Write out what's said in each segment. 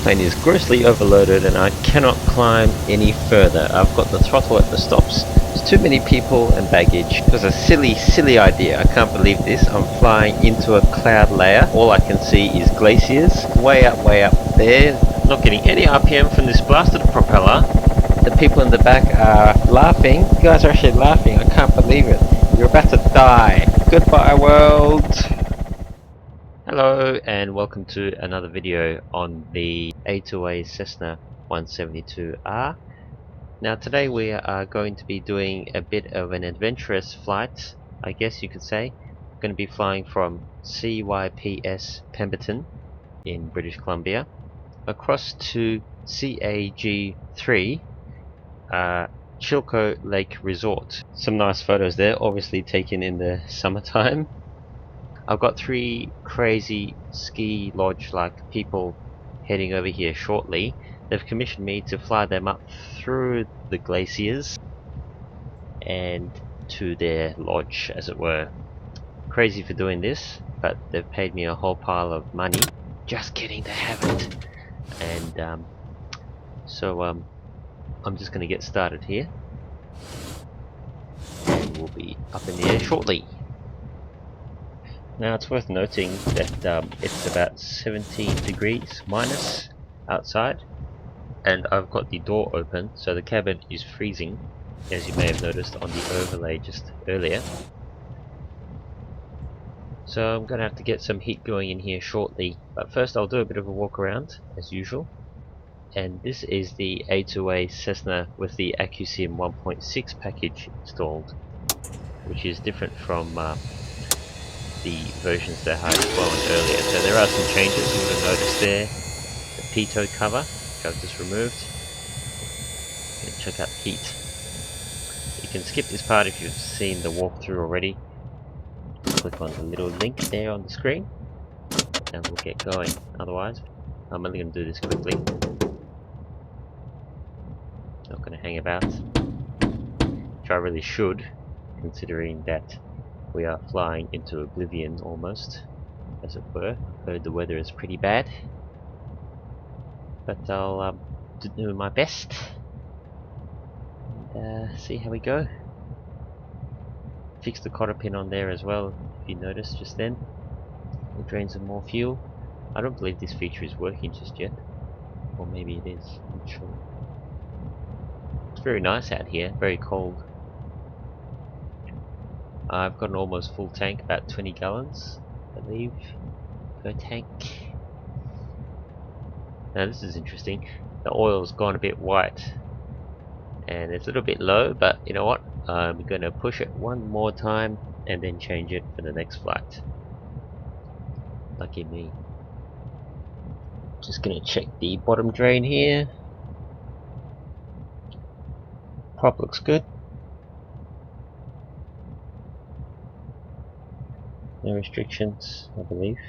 plane is grossly overloaded and I cannot climb any further. I've got the throttle at the stops. There's too many people and baggage. It was a silly idea. I can't believe this. I'm flying into a cloud layer. All I can see is glaciers way up there. Not getting any RPM from this blasted propeller. The people in the back are laughing. You guys are actually laughing. I can't believe it. You're about to die. Goodbye world. Hello and welcome to another video on the A2A Cessna 172R. Now today we are going to be doing a bit of an adventurous flight, I guess you could say. I'm going to be flying from CYPS Pemberton in British Columbia across to CAG3 Chilco Lake Resort. Some nice photos there, obviously taken in the summertime. I've got three crazy ski lodge like people heading over here shortly. They've commissioned me to fly them up through the glaciers and to their lodge, as it were. Crazy for doing this, but they've paid me a whole pile of money. Just kidding, they haven't. And so I'm just going to get started here and we'll be up in the air shortly. Now it's worth noting that it's about 17 degrees minus outside and I've got the door open, so the cabin is freezing, as you may have noticed on the overlay just earlier. So I'm going to have to get some heat going in here shortly, but first I'll do a bit of a walk around as usual. And this is the A2A Cessna with the AccuSim 1.6 package installed, which is different from the versions that I had flown earlier. So there are some changes. You would have noticed there the pitot cover, which I've just removed. And check out the heat. You can skip this part if you've seen the walkthrough already. Click on the little link there on the screen and we'll get going. Otherwise, I'm only going to do this quickly. Not going to hang about, which I really should, considering that we are flying into oblivion almost, as it were. I've heard the weather is pretty bad, but I'll do my best and see how we go. Fix the cotter pin on there as well, if you noticed just then. It drains some more fuel. I don't believe this feature is working just yet, or maybe it is, I'm not sure. It's very nice out here, very cold. I've got an almost full tank, about 20 gallons, I believe, per tank. Now this is interesting. The oil's gone a bit white, and it's a little bit low, but you know what? I'm going to push it one more time and then change it for the next flight. Lucky me. Just going to check the bottom drain here. Prop looks good. No restrictions, I believe.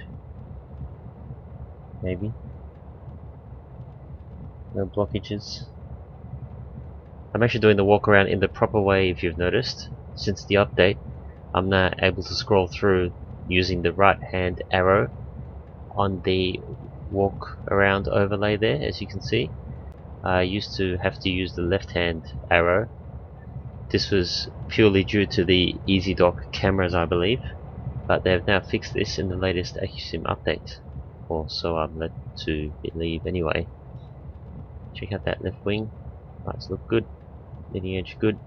Maybe. No blockages. I'm actually doing the walk around in the proper way, if you've noticed. Since the update, I'm now able to scroll through using the right hand arrow on the walk around overlay there, as you can see. I used to have to use the left hand arrow. This was purely due to the EasyDock cameras, I believe, but they've now fixed this in the latest AccuSim update, or so I'm led to believe anyway. Check out that left wing, lights look good, leading edge good.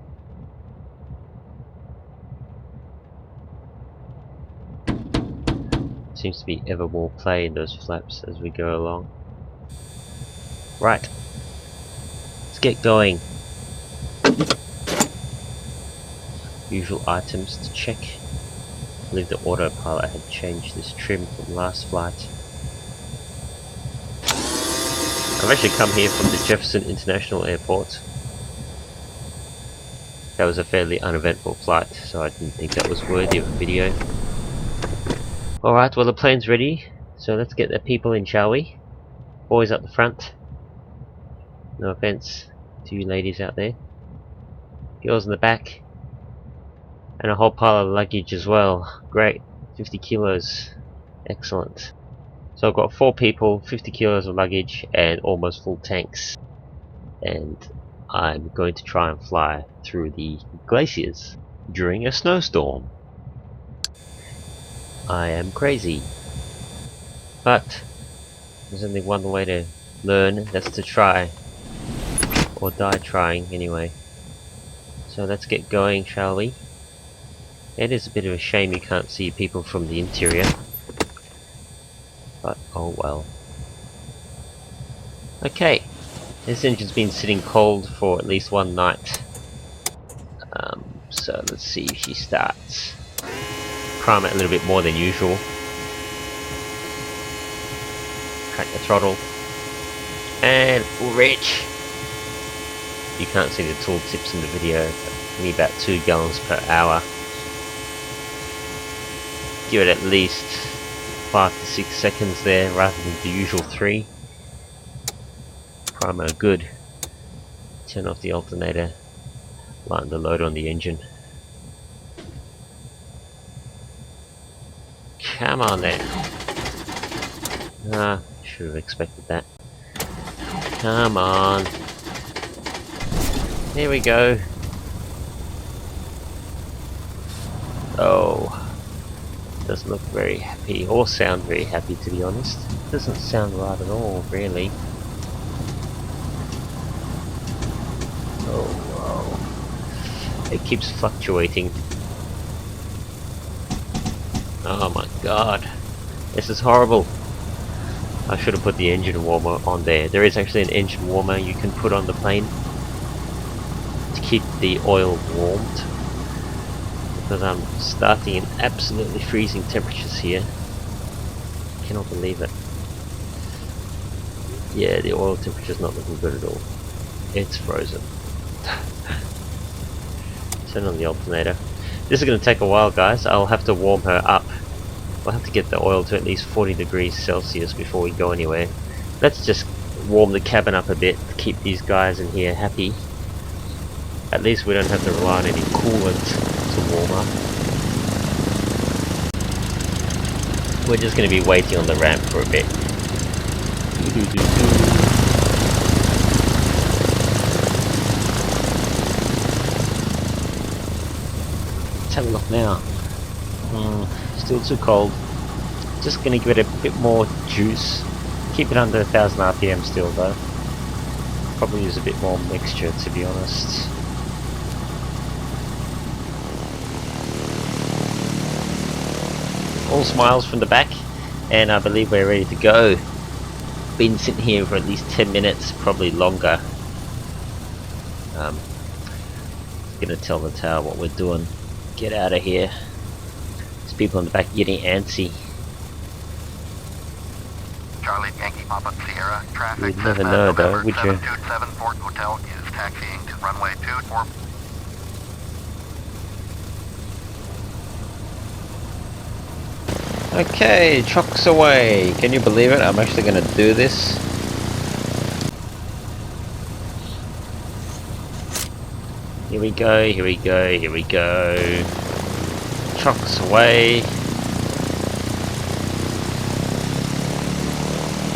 Seems to be ever more play in those flaps as we go along. Right, let's get going. Usual items to check. I believe the autopilot had changed this trim from last flight. I've actually come here from the Jefferson International Airport. That was a fairly uneventful flight, so I didn't think that was worthy of a video. Alright, well the plane's ready, so let's get the people in, shall we? Boys up the front. No offense to you ladies out there. Girls in the back. And a whole pile of luggage as well. Great. 50 kilos. Excellent. So I've got 4 people, 50 kilos of luggage, and almost full tanks. And I'm going to try and fly through the glaciers during a snowstorm. I am crazy. But there's only one way to learn, that's to try. Or die trying, anyway. So let's get going, shall we? It is a bit of a shame you can't see people from the interior. But oh well. Okay. This engine's been sitting cold for at least one night. So let's see if she starts. Prime it a little bit more than usual. Crack the throttle. And reach! You can't see the tool tips in the video, but need about 2 gallons per hour. Give it at least 5 to 6 seconds there rather than the usual 3. Primer good. Turn off the alternator. Lighten the load on the engine. Come on then. Should have expected that. Come on. Here we go. Oh. Doesn't look very happy, or sound very happy, to be honest. Doesn't sound right at all, really. Oh, wow. It keeps fluctuating. Oh my god. This is horrible. I should have put the engine warmer on there. There is actually an engine warmer you can put on the plane to keep the oil warmed. Because I'm starting in absolutely freezing temperatures here. Cannot believe it. Yeah, the oil temperature's not looking good at all. It's frozen. Turn on the alternator. This is going to take a while, guys. I'll have to warm her up. We'll have to get the oil to at least 40 degrees Celsius before we go anywhere. Let's just warm the cabin up a bit to keep these guys in here happy. At least we don't have to rely on any coolant to warm up. We're just going to be waiting on the ramp for a bit. Let's have a look now. Still too cold. Just going to give it a bit more juice. Keep it under 1000 RPM still though. Probably use a bit more mixture, to be honest. All smiles from the back, and I believe we're ready to go. Been sitting here for at least 10 minutes, probably longer. Gonna tell the tower what we're doing. Get out of here. There's people in the back getting antsy. Charlie Yankee Papa Sierra, traffic. You'd never know though, would you? 727 Fort Hotel is taxiing to runway 24. Okay, trucks away. Can you believe it? I'm actually going to do this. Here we go, here we go, here we go. Trucks away.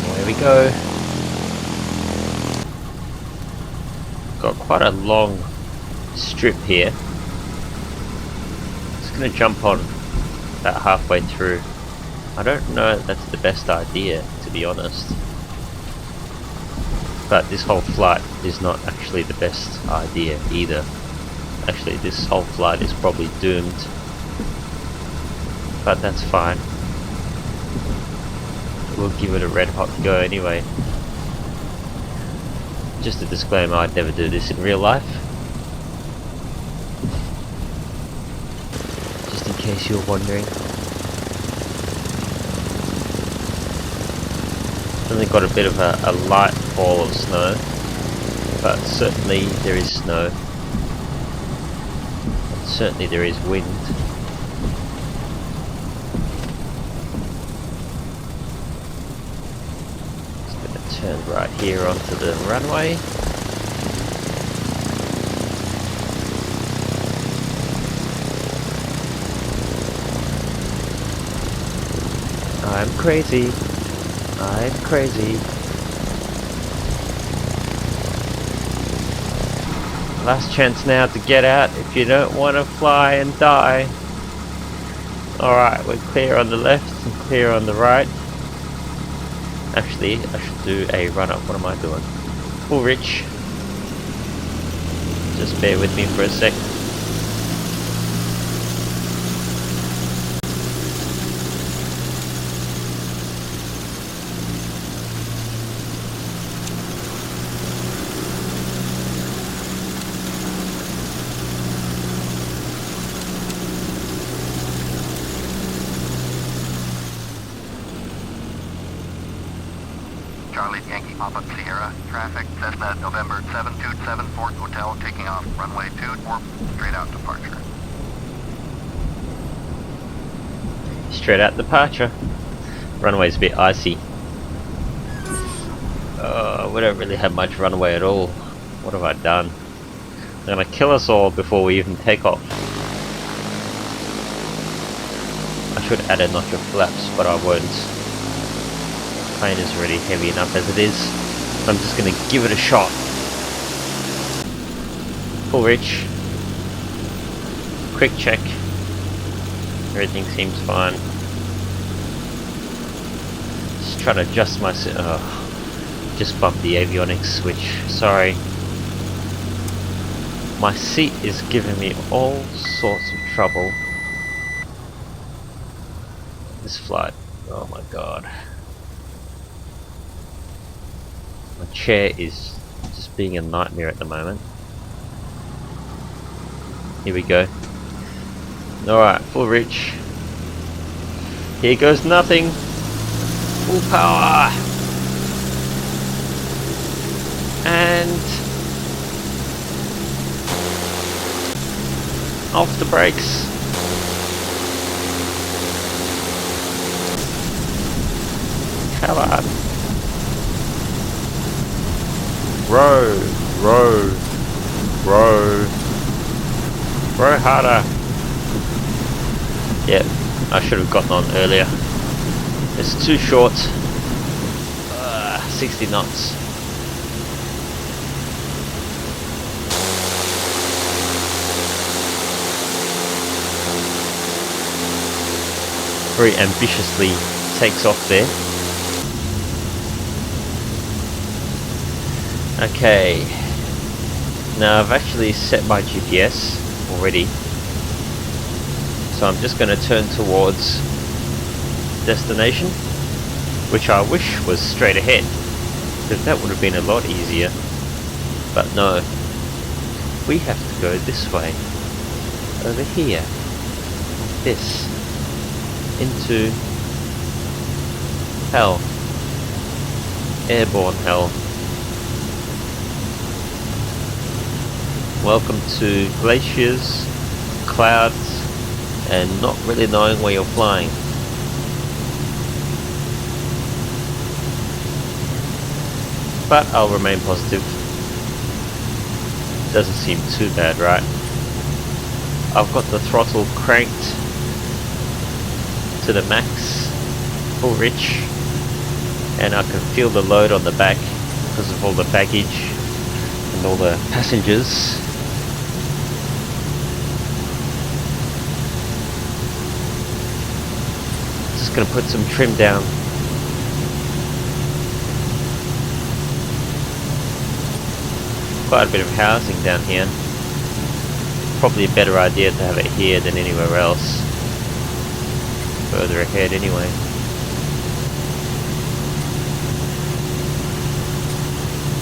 There we go. Got quite a long strip here. Just going to jump on about halfway through. I don't know if that's the best idea, to be honest. But this whole flight is not actually the best idea either. Actually, this whole flight is probably doomed. But that's fine. We'll give it a red hot go anyway. Just a disclaimer, I'd never do this in real life. Just in case you're wondering. Only got a bit of a light fall of snow, but certainly there is snow. And certainly there is wind. Just going to turn right here onto the runway. I'm crazy. I'm crazy. Last chance now to get out if you don't want to fly and die. Alright, we're clear on the left and clear on the right. Actually, I should do a run up. What am I doing? Full rich. Just bear with me for a sec. Charlie Yankee Papa Sierra, traffic, Cessna, November 7274, hotel, taking off, runway 24, straight out departure. Straight out departure. Runway's a bit icy. We don't really have much runway at all. What have I done? They're gonna kill us all before we even take off. I should add a notch of flaps, but I won't. The plane is already heavy enough as it is. I'm just gonna give it a shot. Full reach. Quick check. Everything seems fine. Just trying to adjust my... just bumped the avionics switch. Sorry. My seat is giving me all sorts of trouble. This flight. Oh my god. My chair is just being a nightmare at the moment. Here we go. Alright, full reach. Here goes nothing. Full power. And off the brakes. Come on. Row, row, row. Row harder. Yep, I should have gotten on earlier. It's too short. 60 knots. Very ambitiously takes off there. Okay. Now I've actually set my GPS already. So I'm just going to turn towards destination, which I wish was straight ahead, because that would have been a lot easier. But no, we have to go this way, over here, this, into hell, airborne hell. Welcome to glaciers, clouds, and not really knowing where you're flying. But I'll remain positive. Doesn't seem too bad, right? I've got the throttle cranked to the max, full rich, and I can feel the load on the back because of all the baggage and all the passengers. Just gonna put some trim down. Quite a bit of housing down here. Probably a better idea to have it here than anywhere else. Further ahead anyway.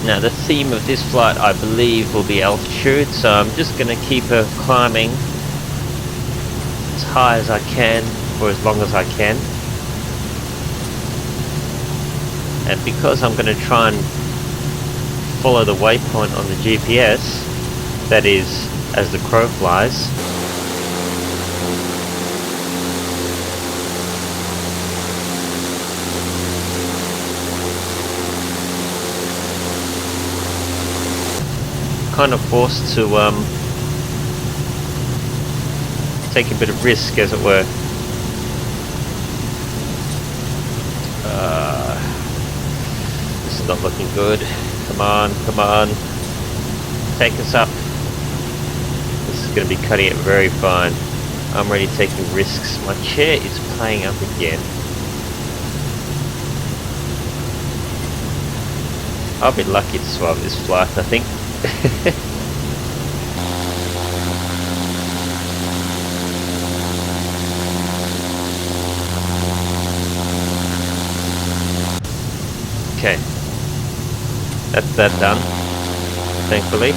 Now the theme of this flight, I believe, will be altitude, so I'm just going to keep her climbing as high as I can for as long as I can. And because I'm going to try and follow the waypoint on the GPS, that is, as the crow flies, kind of forced to take a bit of risk, as it were. is not looking good. Come on, come on. Take us up. This is going to be cutting it very fine. I'm already taking risks. My chair is playing up again. I'll be lucky to survive this flight, I think. Okay. That's that done. Thankfully.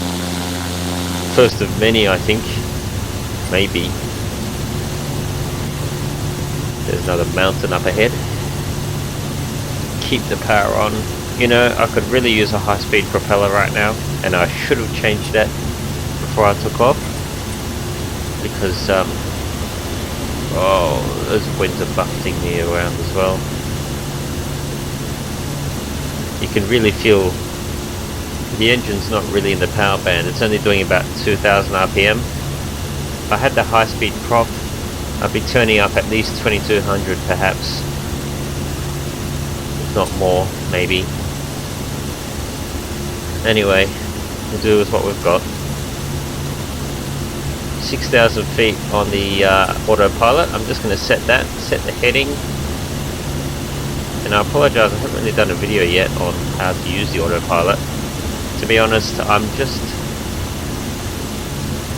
First of many, I think. Maybe. There's another mountain up ahead. Keep the power on. You know, I could really use a high-speed propeller right now, and I should have changed that before I took off. Because, oh, those winds are buffeting me around as well. You can really feel the engine's not really in the power band. It's only doing about 2,000 RPM. If I had the high-speed prop, I'd be turning up at least 2,200 perhaps. If not more, maybe. Anyway, we'll do with what we've got. 6,000 feet on the autopilot. I'm just going to set that, set the heading. And I apologise, I haven't really done a video yet on how to use the autopilot. To be honest, I'm just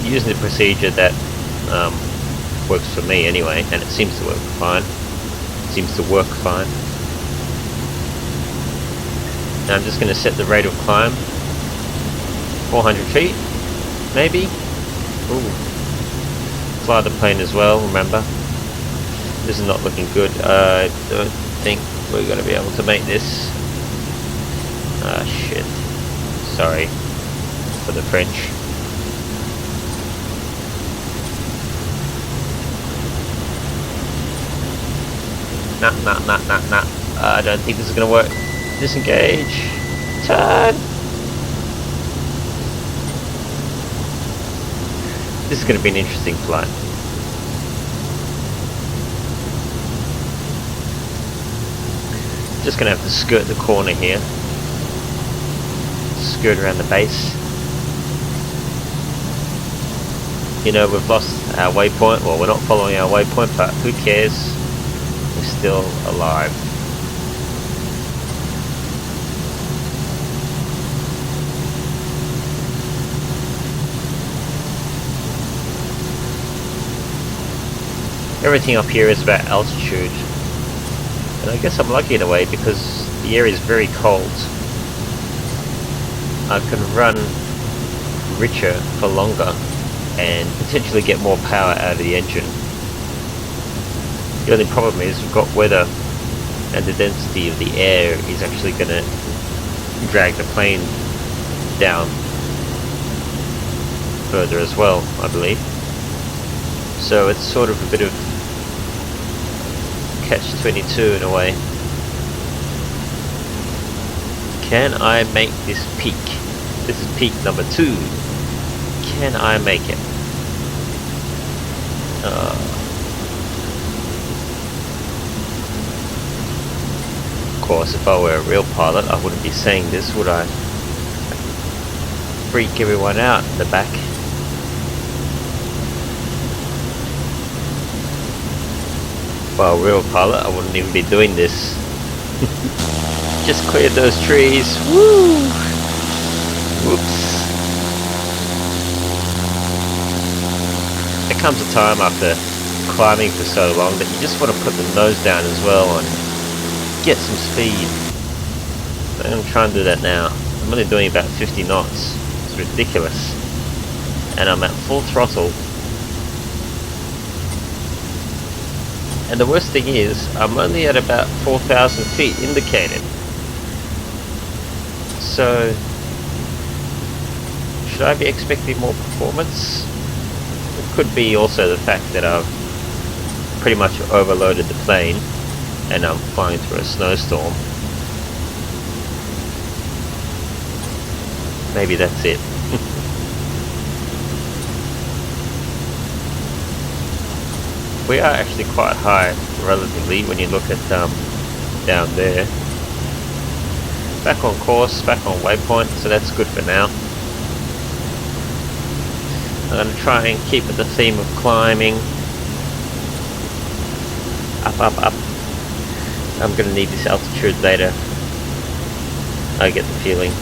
using the procedure that works for me anyway, and it seems to work fine. Now I'm just going to set the rate of climb. 400 feet, maybe? Ooh. Fly the plane as well, remember. This is not looking good. I don't think we're going to be able to make this. Ah, shit. Sorry for the French. Nah. I don't think this is going to work. Disengage. Turn. This is going to be an interesting flight. Just going to have to skirt the corner here. Skirt around the base. You know, we've lost our waypoint. Well, we're not following our waypoint, but who cares? We're still alive. Everything up here is about altitude, and I guess I'm lucky in a way because the air is very cold. I can run richer for longer and potentially get more power out of the engine. The only problem is we've got weather, and the density of the air is actually going to drag the plane down further as well, I believe. So it's sort of a bit of catch-22 in a way. Can I make this peak? This is peak number 2. Can I make it? Of course, if I were a real pilot, I wouldn't be saying this, would I? Freak everyone out in the back. If I were a real pilot, I wouldn't even be doing this. Just cleared those trees. Woo! Whoops. There comes a time after climbing for so long that you just want to put the nose down as well and get some speed. I'm going to try and do that now. I'm only doing about 50 knots. It's ridiculous. And I'm at full throttle. And the worst thing is, I'm only at about 4,000 feet indicated. So, should I be expecting more performance? It could be also the fact that I've pretty much overloaded the plane and I'm flying through a snowstorm. Maybe that's it. We are actually quite high relatively when you look at down there. back on course, back on waypoint, so that's good for now. I'm going to try and keep with the theme of climbing. Up, up, up. I'm going to need this altitude later. I get the feeling.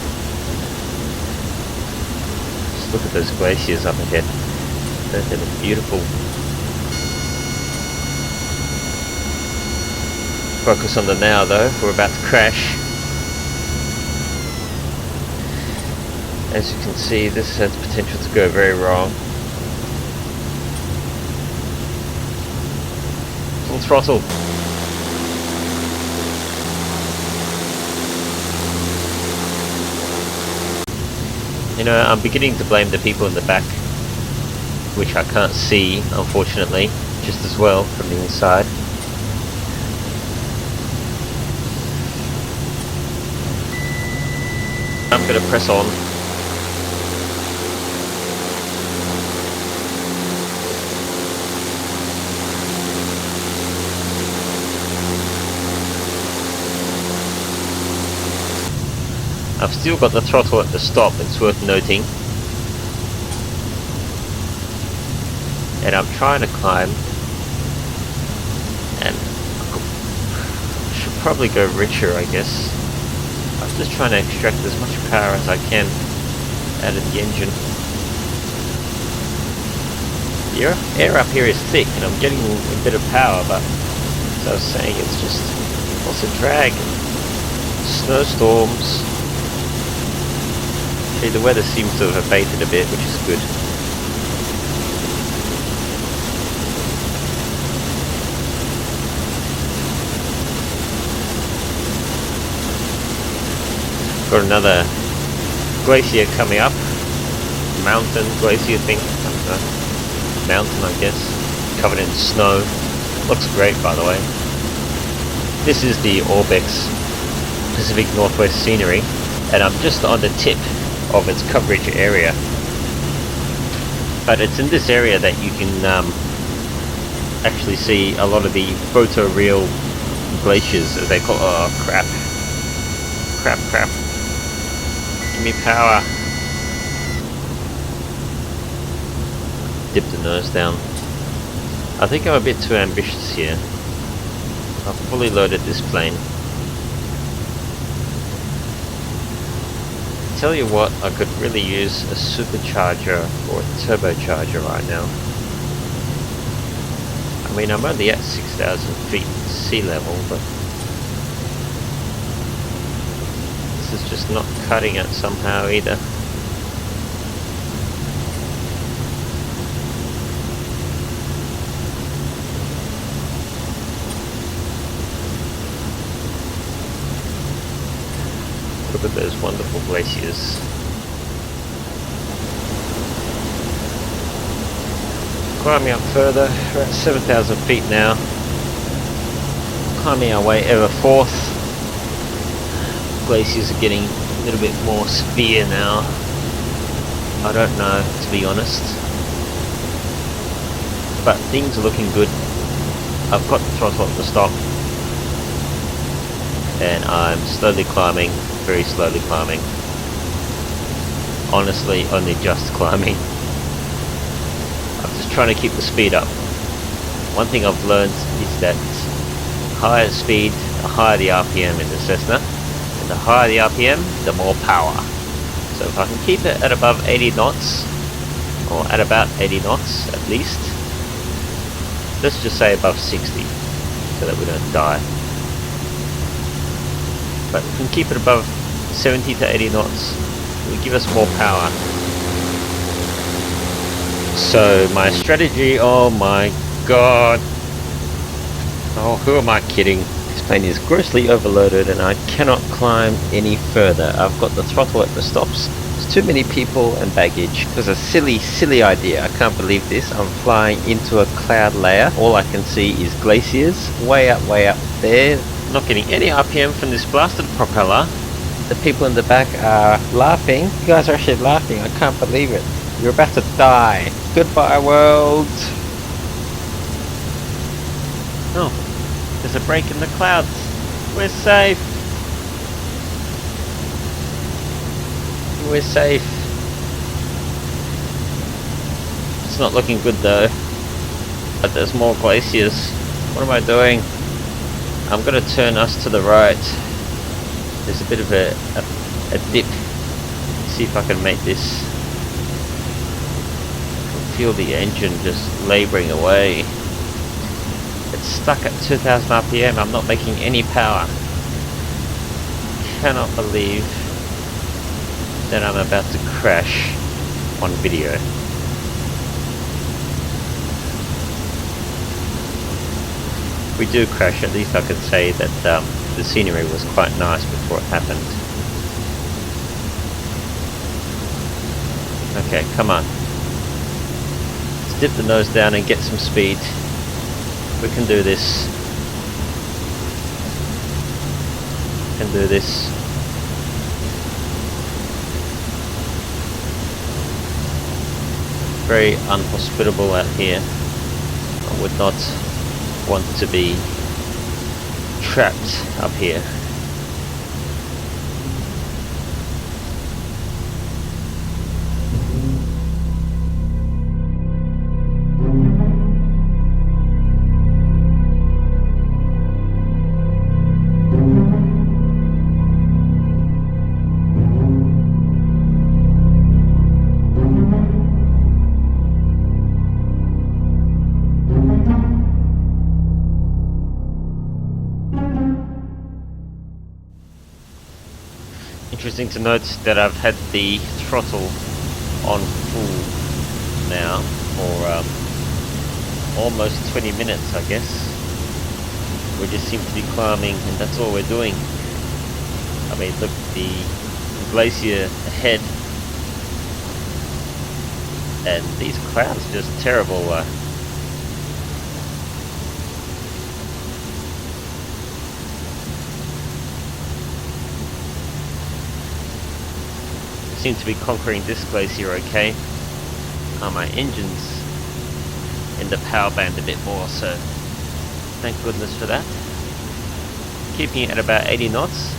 Just look at those glaciers up ahead. They look beautiful. Focus on the now though, we're about to crash. As you can see, this has potential to go very wrong. Full throttle. You know, I'm beginning to blame the people in the back, which I can't see, unfortunately, just as well from the inside. I'm going to press on. I've still got the throttle at the stop, it's worth noting. And I'm trying to climb. And I should probably go richer, I guess. I'm just trying to extract as much power as I can out of the engine. The air up here is thick and I'm getting a bit of power, but as I was saying, it's just lots of drag. Snowstorms. See, the weather seems to have abated a bit, which is good. Got another glacier coming up. Mountain glacier thing. I don't know. Mountain, I guess. Covered in snow. Looks great, by the way. This is the Orbex Pacific Northwest scenery, and I'm just on the tip of its coverage area. But it's in this area that you can actually see a lot of the photoreal glaciers, as they call. Oh crap! Crap! Give me power. Dip the nose down. I think I'm a bit too ambitious here. I've fully loaded this plane. Tell you what, I could really use a supercharger or a turbocharger right now. I mean, I'm only at 6,000 feet sea level, but this is just not cutting it somehow either. Look at those wonderful glaciers. Climbing up further, we're at 7,000 feet now. Climbing our way ever forth. Glaciers are getting a little bit more severe now. I don't know, to be honest. But things are looking good. I've got the throttle at the stop. And I'm slowly climbing. Very slowly climbing. Honestly, only just climbing. I'm just trying to keep the speed up. One thing I've learned is that higher speed, the higher the RPM in the Cessna, and the higher the RPM, the more power. So if I can keep it at above 80 knots, or at about 80 knots at least, let's just say above 60, so that we don't die. But we can keep it above 70 to 80 knots. It will give us more power. So my strategy, oh my god. Oh, who am I kidding? This plane is grossly overloaded and I cannot climb any further. I've got the throttle at the stops. There's too many people and baggage. It was a silly idea. I can't believe this. I'm flying into a cloud layer. All I can see is glaciers way up there. Not getting any RPM from this blasted propeller. The people in the back are laughing. You guys are actually laughing. I can't believe it. You're about to die. Goodbye, world. Oh, there's a break in the clouds. We're safe. We're safe. It's not looking good though. But there's more glaciers. What am I doing? I'm gonna turn us to the right. There's a bit of a dip. See if I can make this. I can feel the engine just labouring away. It's stuck at 2000 RPM. I'm not making any power. Cannot believe that I'm about to crash on video. We do crash. At least I could say that the scenery was quite nice before it happened. Okay, come on. Let's dip the nose down and get some speed. We can do this. We can do this. Very unhospitable out here. I would not want to be trapped up here. Interesting to note that I've had the throttle on full now for almost 20 minutes, I guess. We just seem to be climbing, and that's all we're doing. I mean, look, the glacier ahead, and these clouds are just terrible. Seem to be conquering this glacier okay. My engine's in the power band a bit more, so thank goodness for that. Keeping it at about 80 knots.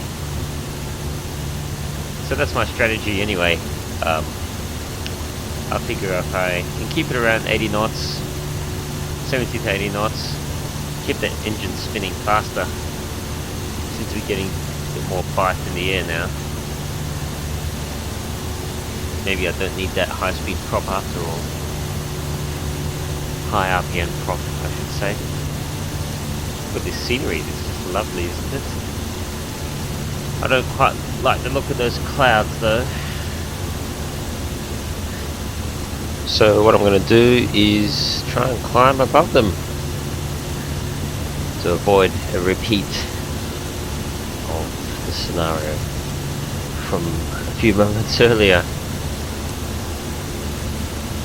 So that's my strategy anyway. I figure if I can keep it around 80 knots, 70 to 80 knots, keep the engine spinning faster. Seems to be getting a bit more bite in the air now. Maybe I don't need that high-speed prop after all. High RPM prop, I should say. Look at this scenery, this is just lovely, isn't it? I don't quite like the look of those clouds though. So what I'm going to do is try and climb above them to avoid a repeat of the scenario from a few moments earlier.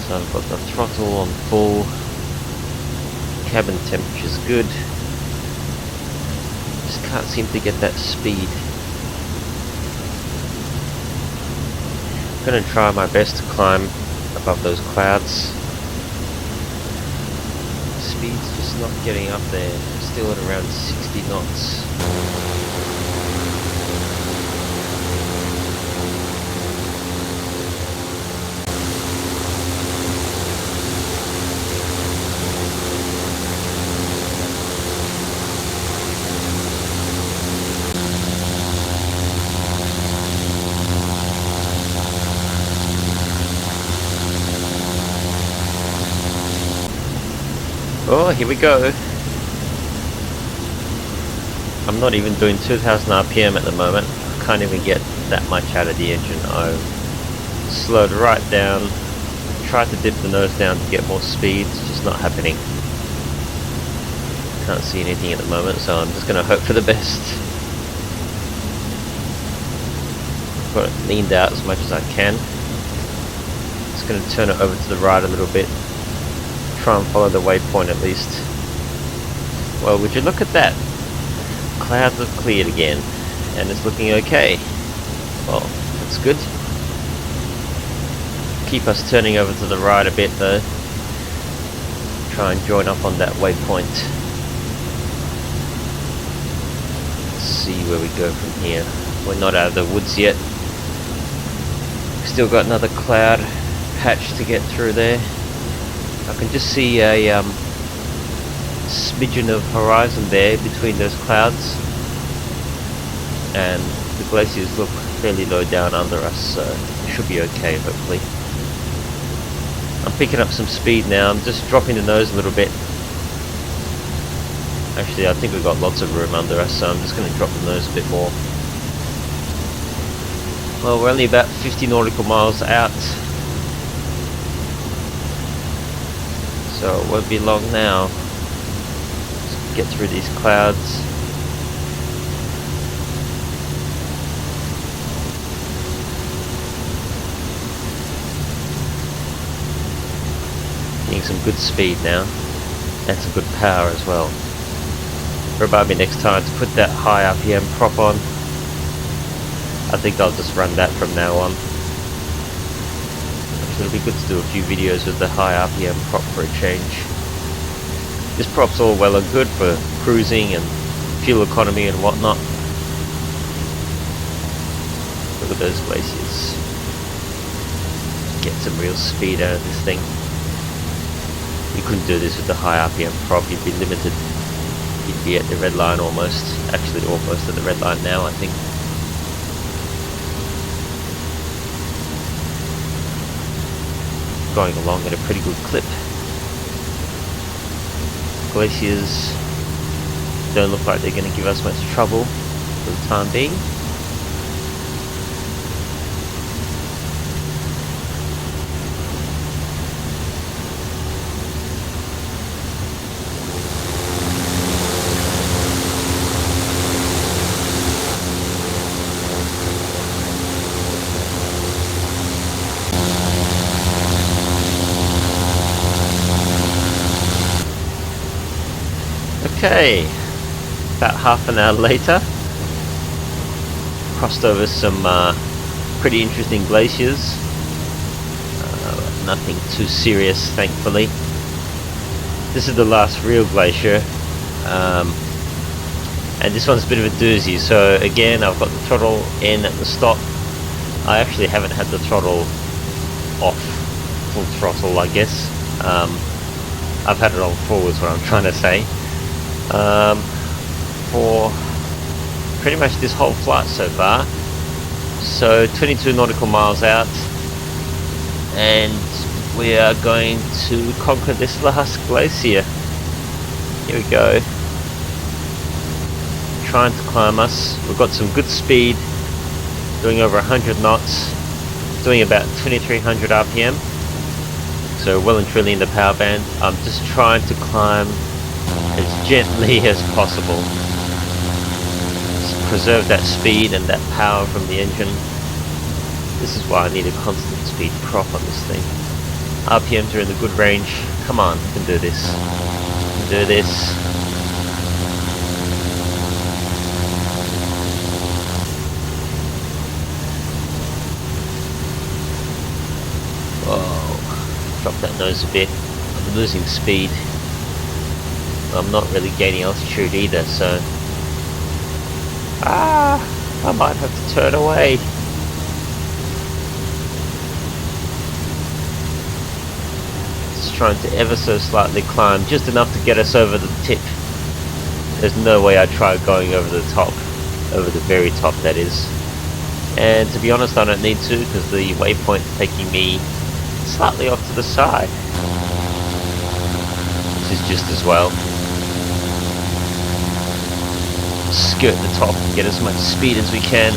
So I've got the throttle on full, cabin temperature's good, just can't seem to get that speed. I'm going to try my best to climb above those clouds. Speed's just not getting up there, still at around 60 knots. Oh, here we go. I'm not even doing 2000 RPM at the moment. I can't even get that much out of the engine. I've slowed right down, tried to dip the nose down to get more speed. It's just not happening. Can't see anything at the moment, so I'm just going to hope for the best. Got it leaned out as much as I can. Just going to turn it over to the right a little bit. Try and follow the waypoint at least. Well, would you look at that? Clouds have cleared again, and it's looking okay. Well, that's good. Keep us turning over to the right a bit though. Try and join up on that waypoint. Let's see where we go from here. We're not out of the woods yet. Still got another cloud patch to get through there. I can just see a smidgen of horizon there between those clouds, and the glaciers look fairly low down under us, so it should be okay hopefully. I'm picking up some speed now. I'm just dropping the nose a little bit. Actually, I think we've got lots of room under us, so I'm just going to drop the nose a bit more. Well, we're only about 50 nautical miles out, so it won't be long now. Just get through these clouds. Getting some good speed now, and some good power as well. Remind me next time to put that high RPM prop on. I think I'll just run that from now on. Actually, it'll be good to do a few videos with the high RPM prop for a change. This prop's all well and good for cruising and fuel economy and whatnot. Look at those glaciers. Get some real speed out of this thing. You couldn't do this with the high RPM prop, you'd be limited. You'd be at the red line almost. Actually almost at the red line now, I think. Going along at a pretty good clip. Glaciers don't look like they're going to give us much trouble for the time being. Okay, about half an hour later, crossed over some pretty interesting glaciers. Nothing too serious, thankfully. This is the last real glacier, and this one's a bit of a doozy. So again, I've got the throttle in at the stop. I actually haven't had the throttle off, full throttle I guess. I've had it on full is what I'm trying to say. For pretty much this whole flight so far. So 22 nautical miles out, and we are going to conquer this last glacier. Here we go. Trying to climb us. We've got some good speed, doing over 100 knots, doing about 2300 RPM, so well and truly in the power band. I'm just trying to climb as gently as possible. Just preserve that speed and that power from the engine. This is why I need a constant speed prop on this thing. RPMs are in the good range. Come on, we can do this. We can do this. Whoa. Drop that nose a bit. I'm losing speed. I'm not really gaining altitude either, so I might have to turn away. Just trying to ever so slightly climb, just enough to get us over the tip. There's no way I'd try going over the top, over the very top that is. And to be honest, I don't need to, because the waypoint's taking me slightly off to the side, which is just as well. Skirt the top and get as much speed as we can.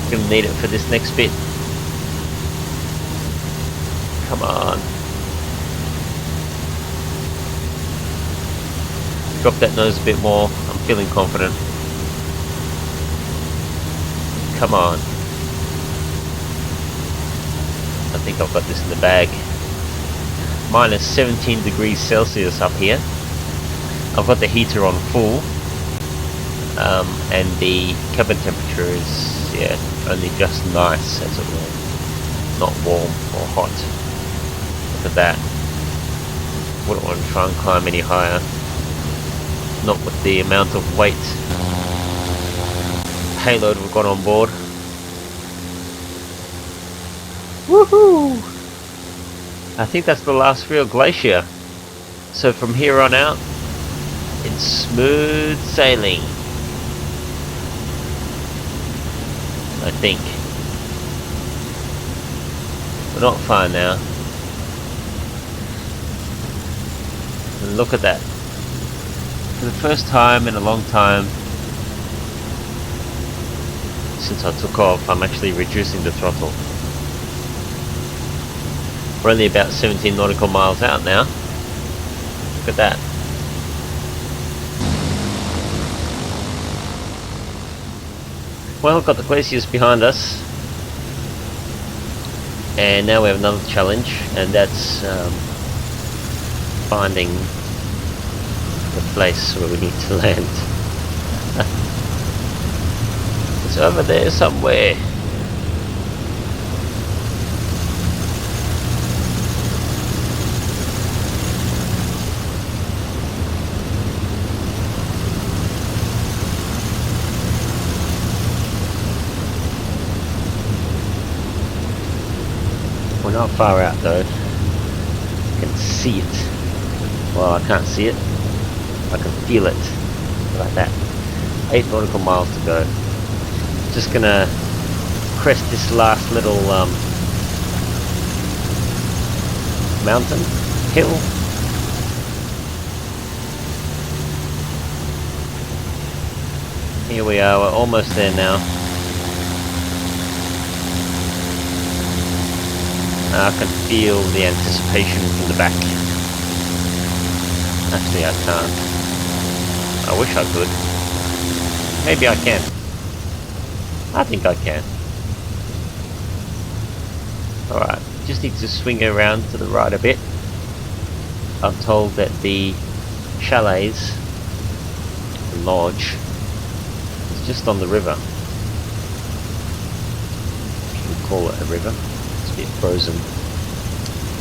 We're going to need it for this next bit. Come on. Drop that nose a bit more. I'm feeling confident. Come on. I think I've got this in the bag. Minus 17 degrees Celsius up here. I've got the heater on full. And the cabin temperature is, yeah, only just nice, as it were. Not warm or hot. Look at that. Wouldn't want to try and climb any higher. Not with the amount of weight payload we've got on board. Woohoo! I think that's the last real glacier. So from here on out, it's smooth sailing. I think. We're not far now. And look at that. For the first time in a long time, since I took off, I'm actually reducing the throttle. We're only about 17 nautical miles out now. Look at that. Well, got the glaciers behind us. And now we have another challenge, and that's finding the place where we need to land. It's over there somewhere. We're not far out though. I can see it. Well, I can't see it. I can feel it. Like that. 8 nautical miles to go. Just gonna crest this last little mountain, hill. Here we are, we're almost there now. I can feel the anticipation from the back. Actually, I can't. I wish I could. Maybe I can. I think I can. Alright, just need to swing around to the right a bit. I'm told that the chalets, the lodge, is just on the river. If you can call it a river. It's a bit frozen.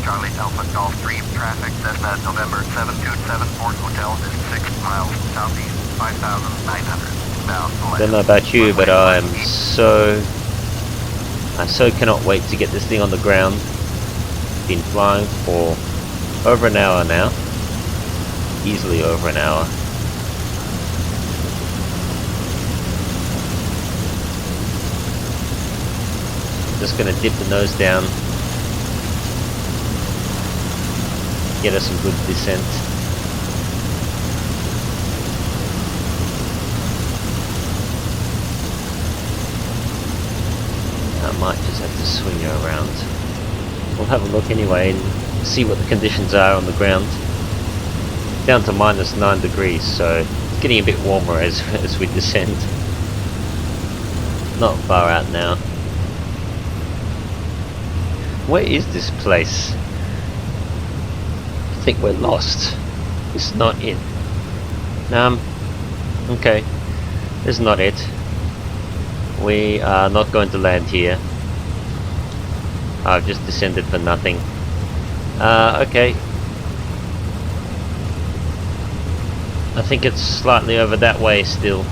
Charlie Alpha Golf 3 traffic, Cessna, November 727, Fort Hotel is 6 miles southeast, 5,900. I don't know about you, but I so cannot wait to get this thing on the ground. Been flying for over an hour now. Easily over an hour. Just gonna dip the nose down. Get us some good descent. I might just have to swing her around. We'll have a look anyway and see what the conditions are on the ground. Down to -9 degrees, so it's getting a bit warmer as we descend. Not far out now. Where is this place? I think we're lost. This is not it. Okay. This is not it. We are not going to land here. I've just descended for nothing. Okay. I think it's slightly over that way still.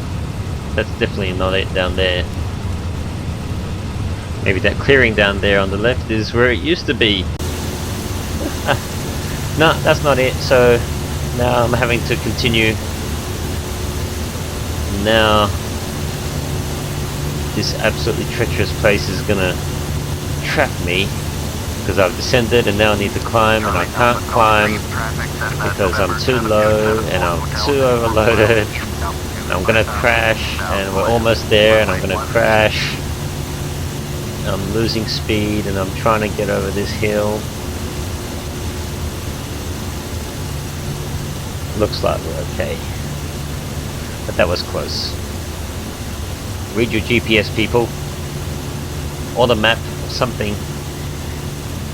That's definitely not it down there. Maybe that clearing down there on the left is where it used to be. No, that's not it. So now I'm having to continue. Now this absolutely treacherous place is gonna trap me because I've descended and now I need to climb and I can't climb because I'm too low and I'm too overloaded. I'm gonna crash and we're almost there and I'm gonna crash. I'm losing speed and I'm trying to get over this hill. Looks like we're okay, but that was close. Read your GPS, people, or the map or something.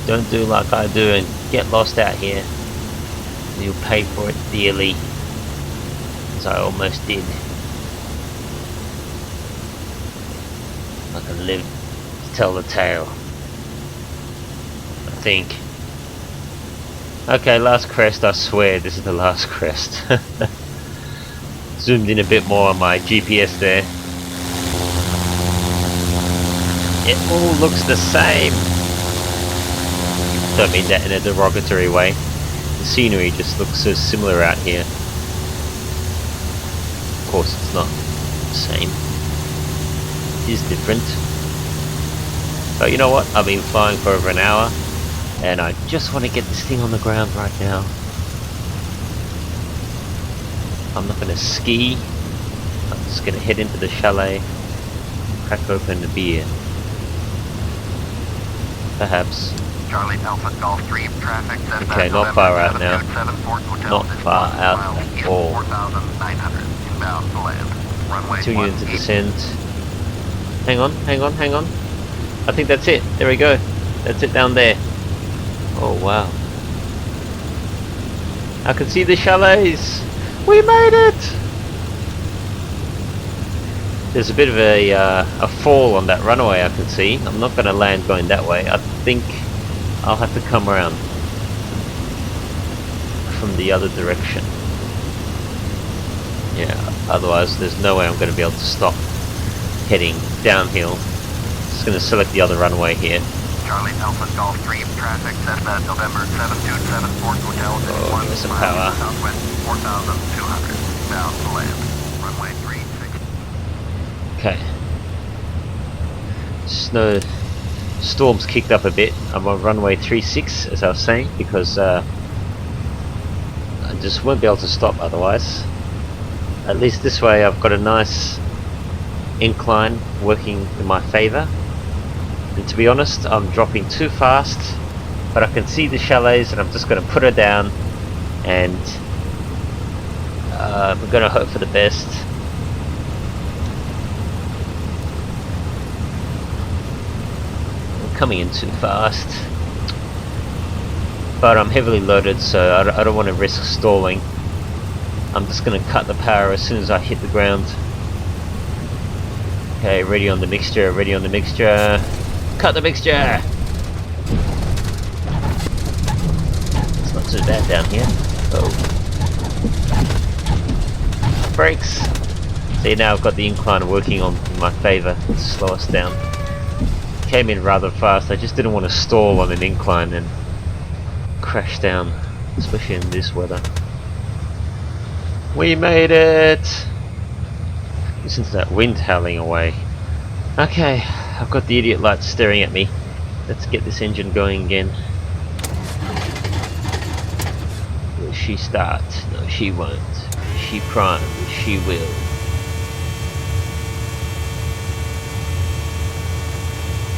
Don't do like I do and get lost out here. You'll pay for it dearly, as I almost did. I can live to tell the tale, I think. Okay, last crest. I swear this is the last crest. Zoomed in a bit more on my GPS there. It all looks the same. Don't mean that in a derogatory way. The scenery just looks so similar out here. Of course it's not the same. It is different. But you know what? I've been flying for over an hour and I just want to get this thing on the ground right now. I'm not going to ski. I'm just going to head into the chalet, crack open a beer. Perhaps. Charlie Alpha Golf 3 traffic. Okay, not far out now. Not far out at all. 4,900 inbound to land. Runway Continuing to descend. Hang on, hang on, hang on. I think that's it. There we go. That's it down there. Oh wow. I can see the chalets. We made it! There's a bit of a fall on that runway I can see. I'm not going to land going that way. I think I'll have to come around from the other direction. Yeah, otherwise there's no way I'm going to be able to stop heading downhill. Just going to select the other runway here. Charlie Alpha Golf 3 traffic, Cessna November 727 Fort Hotel, Oh, there's some power. Southwest 4,200, bound to land. Runway 36. Okay. Storm's kicked up a bit. I'm on runway 36, as I was saying, because I just won't be able to stop otherwise. At least this way I've got a nice incline working in my favour. And to be honest, I'm dropping too fast, but I can see the chalets and I'm just going to put her down and we're going to hope for the best. I'm coming in too fast, but I'm heavily loaded, so I don't want to risk stalling. I'm just going to cut the power as soon as I hit the ground. Okay, ready on the mixture, ready on the mixture. Cut the mixture! It's not too bad down here. Oh. Brakes! See, now I've got the incline working on in my favour to slow us down. Came in rather fast, I just didn't want to stall on an incline and crash down, especially in this weather. We made it! Listen to that wind howling away. Okay, I've got the idiot lights staring at me. Let's get this engine going again. Will she start? No, she won't. She primed. She will.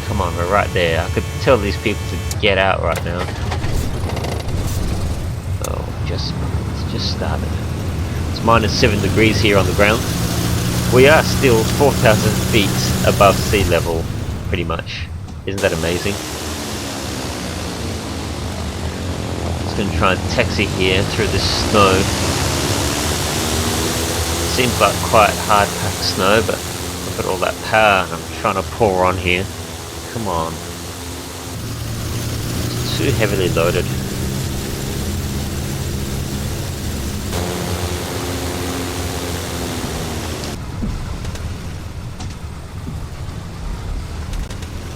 Come on, we're right there. I could tell these people to get out right now. Oh, it's just started. It's -7 degrees here on the ground. We are still 4,000 feet above sea level, pretty much. Isn't that amazing? Just going to try and taxi here through this snow. Seems like quite hard packed snow, but look at all that power I'm trying to pour on here. Come on. It's too heavily loaded.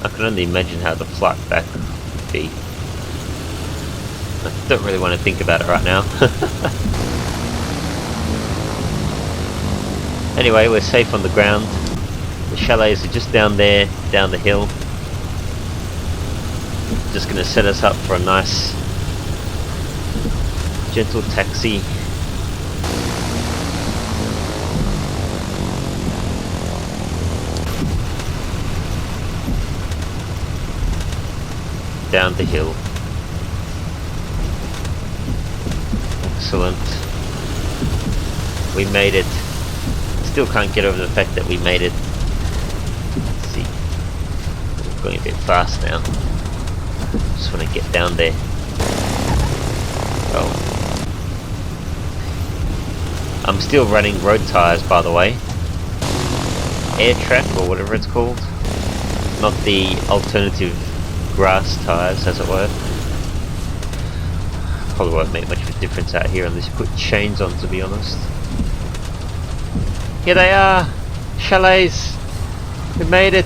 I can only imagine how the flight back would be. I don't really want to think about it right now. Anyway, we're safe on the ground. The chalets are just down there, down the hill. Just going to set us up for a nice gentle taxi. Down the hill. Excellent. We made it. Still can't get over the fact that we made it. Let's see. We're going a bit fast now. Just want to get down there. Oh. I'm still running road tyres, by the way. Air track or whatever it's called. Not the alternative grass tyres, as it were. Probably won't make much of a difference out here unless you put chains on, to be honest. Here they are! Chalets! We made it!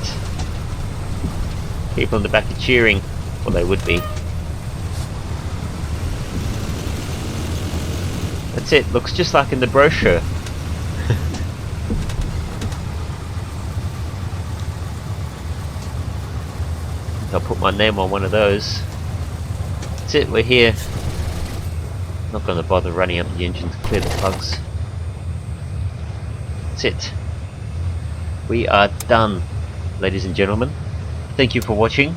People in the back are cheering. Well, they would be. That's it, looks just like in the brochure. I'll put my name on one of those. That's it, we're here. Not going to bother running up the engine to clear the plugs. That's it. We are done, ladies and gentlemen. Thank you for watching.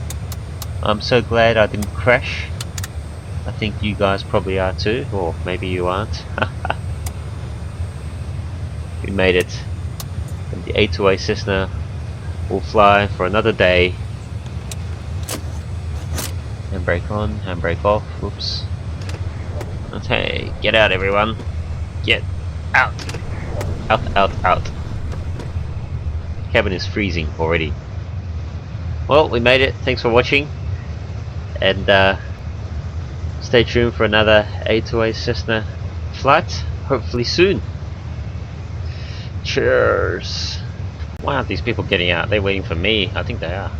I'm so glad I didn't crash. I think you guys probably are too, or maybe you aren't. We made it. And the A2A Cessna will fly for another day. Handbrake on, handbrake off. Whoops. Okay, get out everyone. Get out. Out, out, out. Cabin is freezing already. Well, we made it. Thanks for watching. And stay tuned for another A2A Cessna flight, hopefully soon. Cheers. Why aren't these people getting out? They're waiting for me. I think they are.